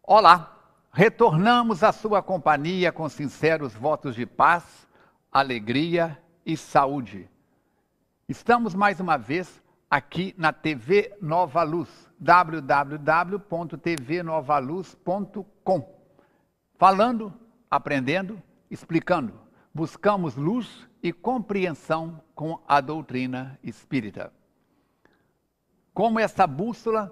Olá, retornamos à sua companhia com sinceros votos de paz, alegria e saúde. Estamos mais uma vez aqui na TV Nova Luz, www.tvnovaluz.com. Falando, aprendendo, explicando. Buscamos luz e compreensão com a doutrina espírita. Como essa bússola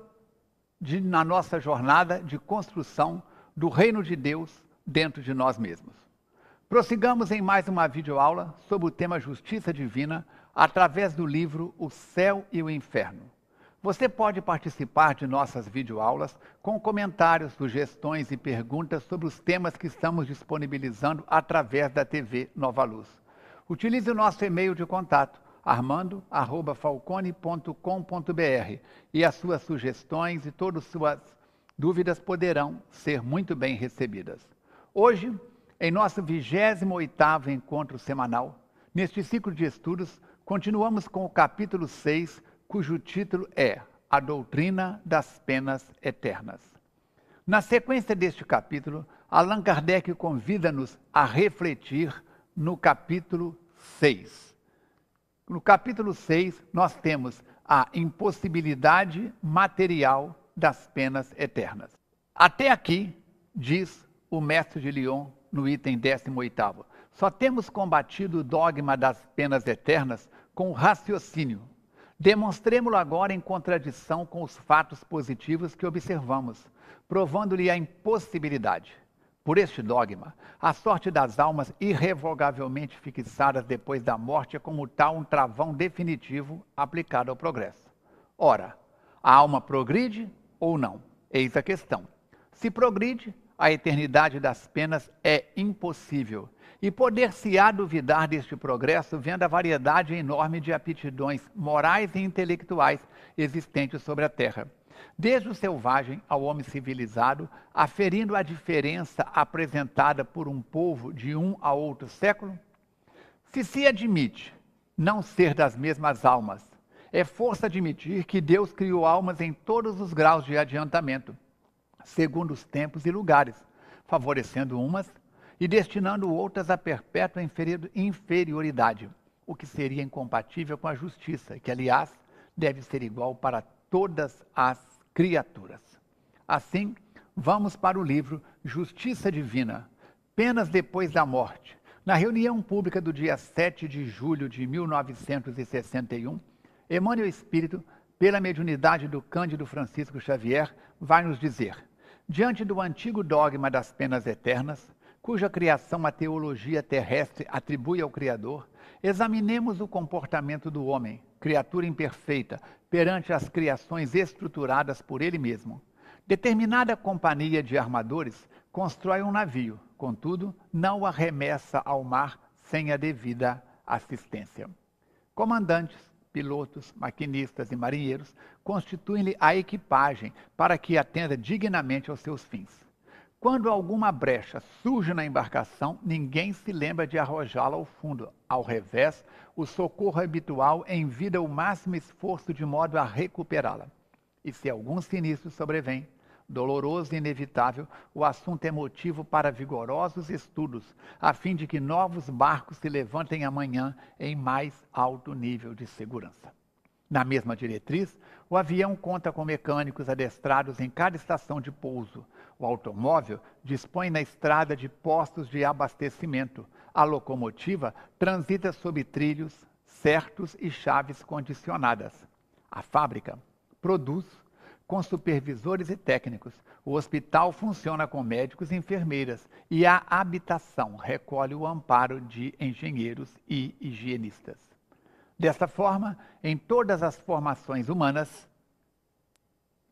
na nossa jornada de construção do reino de Deus dentro de nós mesmos. Prossigamos em mais uma videoaula sobre o tema Justiça Divina através do livro O Céu e o Inferno. Você pode participar de nossas videoaulas com comentários, sugestões e perguntas sobre os temas que estamos disponibilizando através da TV Nova Luz. Utilize o nosso e-mail de contato armando@falcone.com.br e as suas sugestões e todas as suas dúvidas poderão ser muito bem recebidas. Hoje, em nosso 28º encontro semanal, neste ciclo de estudos, continuamos com o capítulo 6, cujo título é A Doutrina das Penas Eternas. Na sequência deste capítulo, Allan Kardec convida-nos a refletir no capítulo 6. No capítulo 6, nós temos a impossibilidade material das penas eternas. Até aqui, diz o mestre de Lyon, no item 18º, só temos combatido o dogma das penas eternas com o raciocínio. Demonstremo-lo agora em contradição com os fatos positivos que observamos, provando-lhe a impossibilidade. Por este dogma, a sorte das almas irrevogavelmente fixadas depois da morte é como tal um travão definitivo aplicado ao progresso. Ora, a alma progride ou não? Eis a questão. Se progride, a eternidade das penas é impossível, e poder-se-á duvidar deste progresso vendo a variedade enorme de aptidões morais e intelectuais existentes sobre a Terra, desde o selvagem ao homem civilizado, aferindo a diferença apresentada por um povo de um a outro século? Se admite não ser das mesmas almas, é força admitir que Deus criou almas em todos os graus de adiantamento, segundo os tempos e lugares, favorecendo umas e destinando outras a perpétua inferioridade, o que seria incompatível com a justiça, que, aliás, deve ser igual para todas as criaturas. Assim, vamos para o livro Justiça Divina, Penas depois da Morte. Na reunião pública do dia 7 de julho de 1961, Emmanuel Espírito, pela mediunidade do Cândido Francisco Xavier, vai nos dizer: diante do antigo dogma das penas eternas, cuja criação a teologia terrestre atribui ao Criador, examinemos o comportamento do homem, criatura imperfeita, perante as criações estruturadas por ele mesmo. Determinada companhia de armadores constrói um navio, contudo, não o arremessa ao mar sem a devida assistência. Comandantes, pilotos, maquinistas e marinheiros constituem-lhe a equipagem para que atenda dignamente aos seus fins. Quando alguma brecha surge na embarcação, ninguém se lembra de arrojá-la ao fundo. Ao revés, o socorro habitual envida o máximo esforço de modo a recuperá-la. E se algum sinistro sobrevém, doloroso e inevitável, o assunto é motivo para vigorosos estudos, a fim de que novos barcos se levantem amanhã em mais alto nível de segurança. Na mesma diretriz, o avião conta com mecânicos adestrados em cada estação de pouso. O automóvel dispõe na estrada de postos de abastecimento. A locomotiva transita sob trilhos certos e chaves condicionadas. A fábrica produz com supervisores e técnicos. O hospital funciona com médicos e enfermeiras. E a habitação recolhe o amparo de engenheiros e higienistas. Desta forma, em todas as formações humanas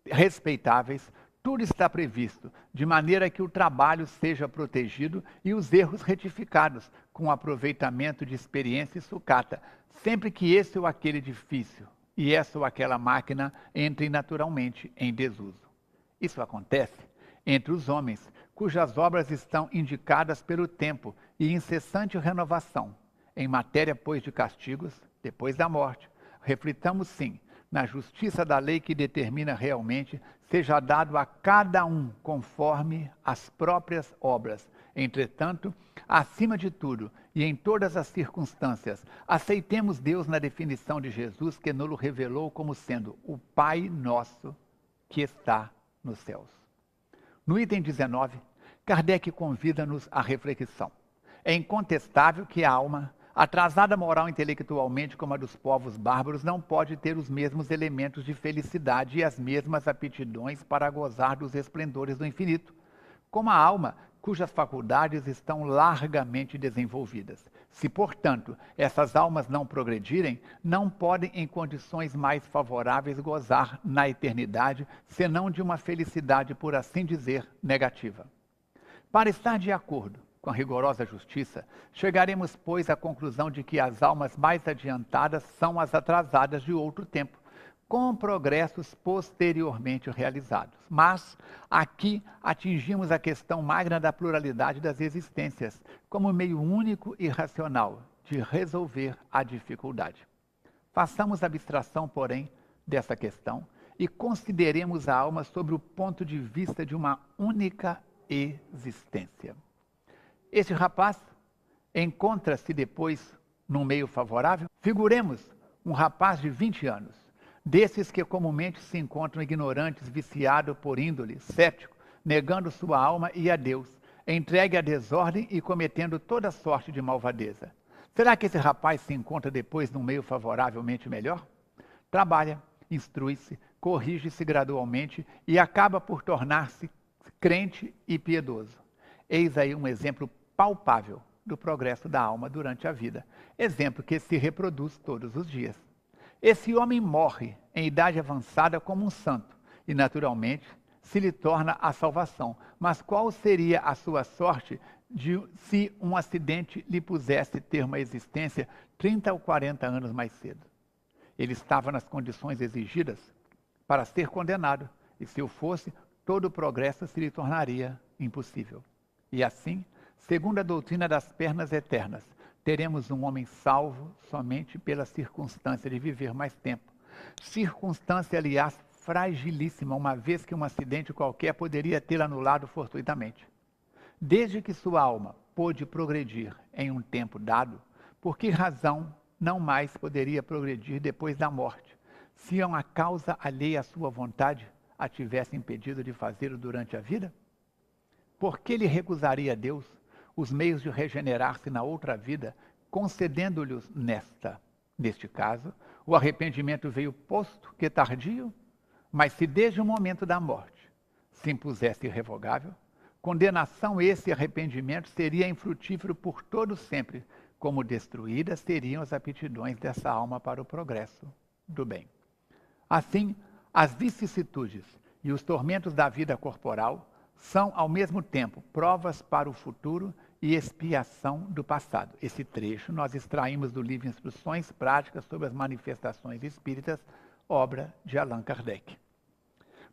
respeitáveis, tudo está previsto, de maneira que o trabalho seja protegido e os erros retificados, com aproveitamento de experiência e sucata, sempre que esse ou aquele edifício e essa ou aquela máquina entrem naturalmente em desuso. Isso acontece entre os homens, cujas obras estão indicadas pelo tempo e incessante renovação, em matéria, pois, de castigos, depois da morte, reflitamos sim na justiça da lei que determina realmente seja dado a cada um conforme as próprias obras. Entretanto, acima de tudo e em todas as circunstâncias, aceitemos Deus na definição de Jesus que nos revelou como sendo o Pai nosso que está nos céus. No item 19, Kardec convida-nos à reflexão. É incontestável que a alma, atrasada moral e intelectualmente como a dos povos bárbaros, não pode ter os mesmos elementos de felicidade e as mesmas aptidões para gozar dos esplendores do infinito, como a alma, cujas faculdades estão largamente desenvolvidas. Se, portanto, essas almas não progredirem, não podem, em condições mais favoráveis, gozar na eternidade, senão de uma felicidade, por assim dizer, negativa. Para estar de acordo com a rigorosa justiça, chegaremos, pois, à conclusão de que as almas mais adiantadas são as atrasadas de outro tempo, com progressos posteriormente realizados. Mas aqui atingimos a questão magna da pluralidade das existências, como meio único e racional de resolver a dificuldade. Façamos abstração, porém, dessa questão e consideremos a alma sob o ponto de vista de uma única existência. Este rapaz encontra-se depois num meio favorável? Figuremos um rapaz de 20 anos, desses que comumente se encontram ignorantes, viciado por índole, cético, negando sua alma e a Deus, entregue à desordem e cometendo toda sorte de malvadeza. Será que esse rapaz se encontra depois num meio favoravelmente melhor? Trabalha, instrui-se, corrige-se gradualmente e acaba por tornar-se crente e piedoso. Eis aí um exemplo palpável do progresso da alma durante a vida, exemplo que se reproduz todos os dias. Esse homem morre em idade avançada como um santo e, naturalmente, se lhe torna a salvação. Mas qual seria a sua sorte se um acidente lhe pusesse ter uma existência 30 ou 40 anos mais cedo? Ele estava nas condições exigidas para ser condenado, e se o fosse, todo o progresso se lhe tornaria impossível. E assim, segundo a doutrina das pernas eternas, teremos um homem salvo somente pela circunstância de viver mais tempo. Circunstância, aliás, fragilíssima, uma vez que um acidente qualquer poderia tê-la anulado fortuitamente. Desde que sua alma pôde progredir em um tempo dado, por que razão não mais poderia progredir depois da morte, se uma causa alheia à sua vontade a tivesse impedido de fazê-lo durante a vida? Por que lhe recusaria Deus os meios de regenerar-se na outra vida, concedendo-lhes nesta? Neste caso, o arrependimento veio posto que tardio, mas se desde o momento da morte se impusesse irrevogável, condenação esse arrependimento seria infrutífero por todo sempre, como destruídas seriam as aptidões dessa alma para o progresso do bem. Assim, as vicissitudes e os tormentos da vida corporal são, ao mesmo tempo, provas para o futuro e expiação do passado. Esse trecho nós extraímos do livro Instruções Práticas sobre as Manifestações Espíritas, obra de Allan Kardec.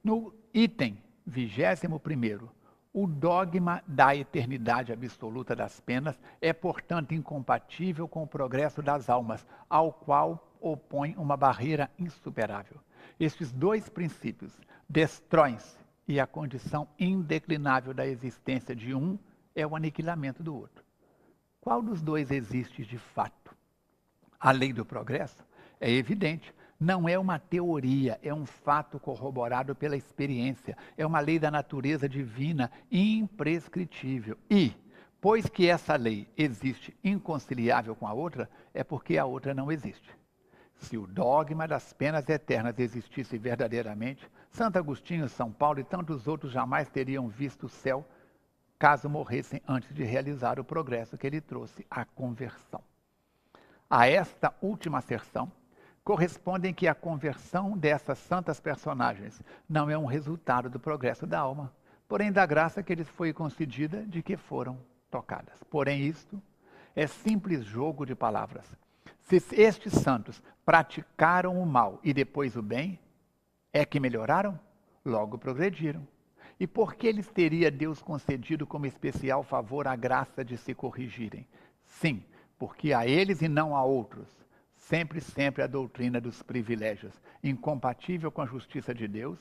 No item 21º, o dogma da eternidade absoluta das penas é, portanto, incompatível com o progresso das almas, ao qual opõe uma barreira insuperável. Estes dois princípios destroem-se e a condição indeclinável da existência de um é o aniquilamento do outro. Qual dos dois existe de fato? A lei do progresso é evidente, não é uma teoria, é um fato corroborado pela experiência, é uma lei da natureza divina imprescritível. E, pois que essa lei existe inconciliável com a outra, é porque a outra não existe. Se o dogma das penas eternas existisse verdadeiramente, Santo Agostinho, São Paulo e tantos outros jamais teriam visto o céu, caso morressem antes de realizar o progresso que ele trouxe, a conversão. A esta última asserção, correspondem que a conversão dessas santas personagens não é um resultado do progresso da alma, porém da graça que lhes foi concedida de que foram tocadas. Porém isto é simples jogo de palavras. Se estes santos praticaram o mal e depois o bem, é que melhoraram? Logo progrediram. E por que lhes teria Deus concedido como especial favor a graça de se corrigirem? Sim, porque a eles e não a outros sempre, sempre a doutrina dos privilégios, incompatível com a justiça de Deus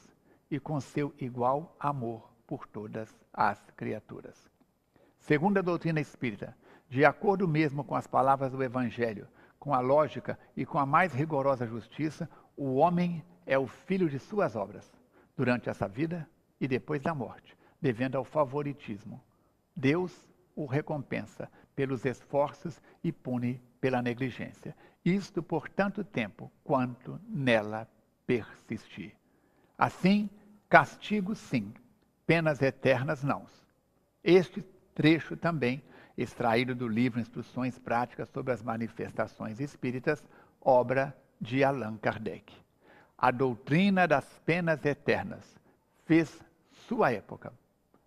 e com seu igual amor por todas as criaturas. Segundo a doutrina espírita, de acordo mesmo com as palavras do Evangelho, com a lógica e com a mais rigorosa justiça, o homem é o filho de suas obras, durante essa vida e depois da morte, devendo ao favoritismo. Deus o recompensa pelos esforços e pune pela negligência. Isto por tanto tempo quanto nela persistir. Assim, castigo sim, penas eternas não. Este trecho também, extraído do livro Instruções Práticas sobre as Manifestações Espíritas, obra de Allan Kardec. A doutrina das penas eternas fez sua época.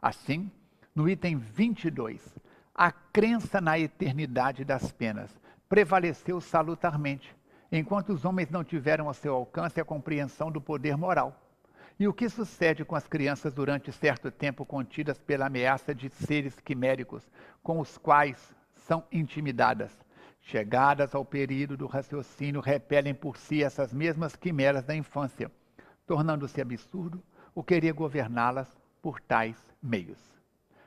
Assim, no item 22, a crença na eternidade das penas prevaleceu salutarmente, enquanto os homens não tiveram ao seu alcance a compreensão do poder moral. E o que sucede com as crianças durante certo tempo contidas pela ameaça de seres quiméricos, com os quais são intimidadas? Chegadas ao período do raciocínio, repelem por si essas mesmas quimeras da infância, tornando-se absurdo o querer governá-las por tais meios.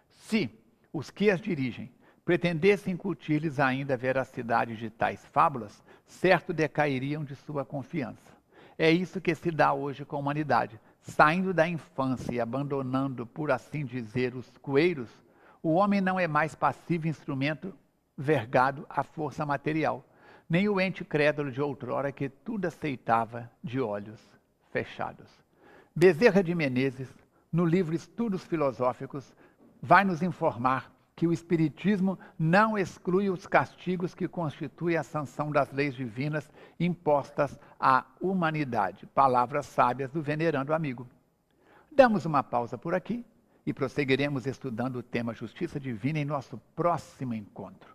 Se os que as dirigem pretendessem incutir-lhes ainda a veracidade de tais fábulas, certo decairiam de sua confiança. É isso que se dá hoje com a humanidade. Saindo da infância e abandonando, por assim dizer, os coeiros, o homem não é mais passivo instrumento vergado à força material, nem o ente crédulo de outrora que tudo aceitava de olhos fechados. Bezerra de Menezes, no livro Estudos Filosóficos, vai nos informar que o Espiritismo não exclui os castigos que constituem a sanção das leis divinas impostas à humanidade. Palavras sábias do venerando amigo. Damos uma pausa por aqui e prosseguiremos estudando o tema Justiça Divina em nosso próximo encontro.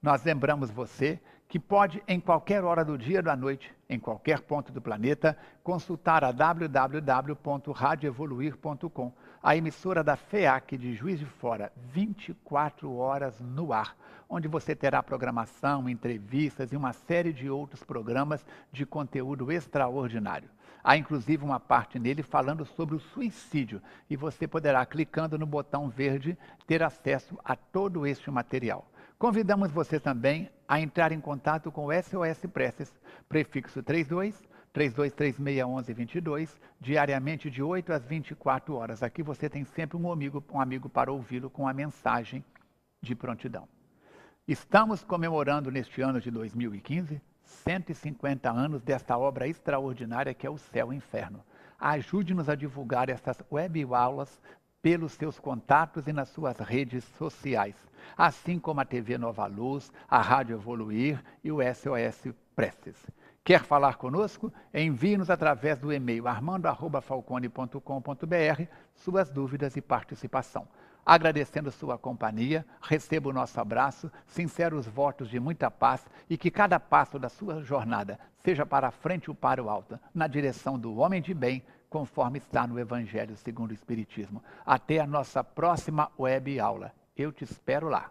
Nós lembramos você que pode, em qualquer hora do dia ou da noite, em qualquer ponto do planeta, consultar a www.radioevoluir.com, a emissora da FEAC de Juiz de Fora, 24 horas no ar, onde você terá programação, entrevistas e uma série de outros programas de conteúdo extraordinário. Há inclusive uma parte nele falando sobre o suicídio e você poderá, clicando no botão verde, ter acesso a todo este material. Convidamos você também a entrar em contato com o SOS Preces, prefixo 32361122, diariamente de 8 às 24 horas. Aqui você tem sempre um amigo para ouvi-lo com a mensagem de prontidão. Estamos comemorando neste ano de 2015 150 anos desta obra extraordinária que é o Céu e Inferno. Ajude-nos a divulgar essas web-aulas pelos seus contatos e nas suas redes sociais, assim como a TV Nova Luz, a Rádio Evoluir e o SOS Preces. Quer falar conosco? Envie-nos através do e-mail armando@falcone.com.br suas dúvidas e participação. Agradecendo sua companhia, receba o nosso abraço, sinceros votos de muita paz e que cada passo da sua jornada seja para a frente ou para o alto, na direção do homem de bem, conforme está no Evangelho segundo o Espiritismo. Até a nossa próxima web aula. Eu te espero lá.